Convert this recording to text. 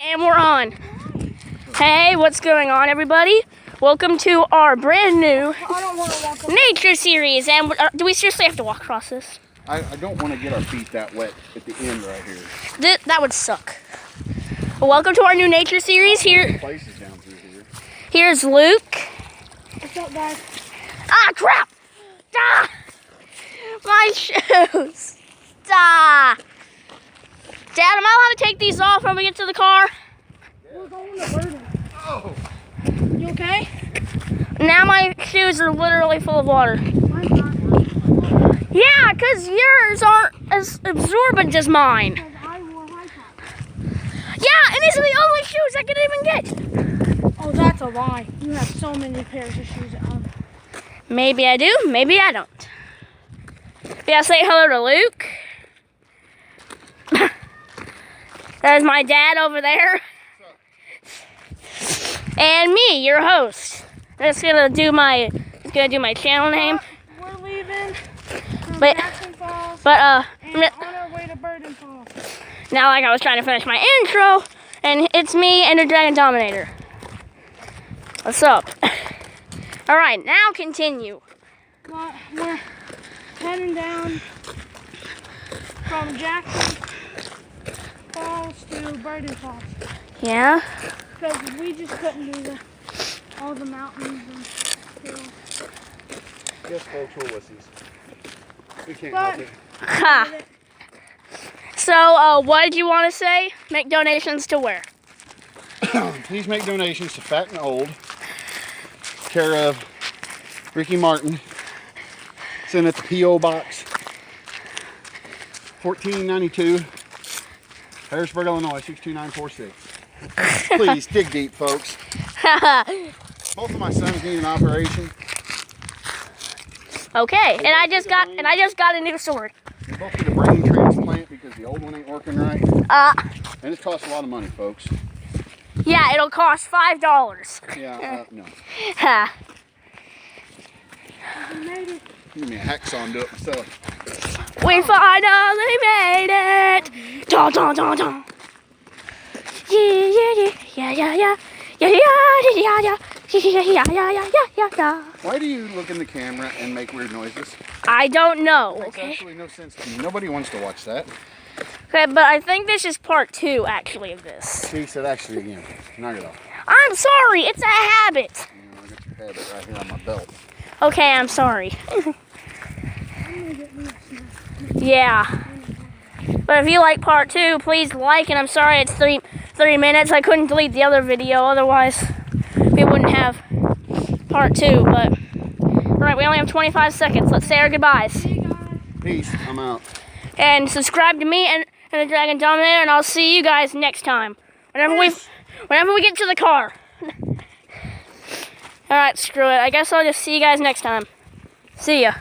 And we're on. Hey, what's going on, everybody? Welcome to our brand new nature series. And do we seriously have to walk across this? I don't want to get our feet that wet at the end right here. That would suck. Well, welcome to our new nature series. Here, Places down through here. here's Luke. What's up, guys? Ah, crap! Ah, my shoes. Ah. Dad, am I allowed to take these off when we get to the car? We're going to Burden. Oh! You okay? Now my shoes are literally full of water. Mine's not. Yeah, because yours aren't as absorbent as mine. Because I wore high tops. Yeah, and these are the only shoes I could even get. Oh, that's a lie. You have so many pairs of shoes at home. Maybe I do, maybe I don't. Yeah, say hello to Luke. There's my dad over there. And me, your host. I'm just gonna do my channel name. We're leaving from But- Jackson Falls But and on our way to Burden Falls. now like I was trying to finish my intro, and it's me and the Dragon Dominator. What's up? Alright, now continue. Well, we're heading down from Jackson Falls to Burden Falls. Yeah? Because we just couldn't do all the mountains and hills. Yes, folks, we're wussies. We can't But- help it. Ha! So, what did you want to say? Make donations to where? Please make donations to Fat and Old, care of Ricky Martin. Send it to P.O. Box 1492, Harrisburg, Illinois 62946. Please dig deep, folks. Both of my sons need an operation. Okay, and I just got a new sword. They both get a brain transplant because the old one ain't working right. And it costs a lot of money, folks. Yeah, it'll cost $5. Yeah, no. Ha. We made it. Give me a hacksaw and do it myself. We finally made it. Dun, dun, dun, dun. Yeah, yeah, yeah, yeah, yeah, yeah, yeah, yeah, yeah, yeah, yeah, yeah. Why do you look in the camera and make weird noises? I don't know. Makes Okay. absolutely no sense to me. Nobody wants to watch that. Okay, but I think this is part 2, actually, of this. See, said actually again. Knock it off. I'm sorry. It's a habit. You know, I got your habit right here on my belt. Okay, I'm sorry. Yeah. But if you like part 2, please like, and I'm sorry it's 3 minutes. I couldn't delete the other video, otherwise we wouldn't have part 2. But alright, we only have 25 seconds. Let's say our goodbyes. Peace. I'm out. And subscribe to me and the Dragon Dominator, and I'll see you guys next time. Whenever we get to the car. Alright, screw it. I guess I'll just see you guys next time. See ya.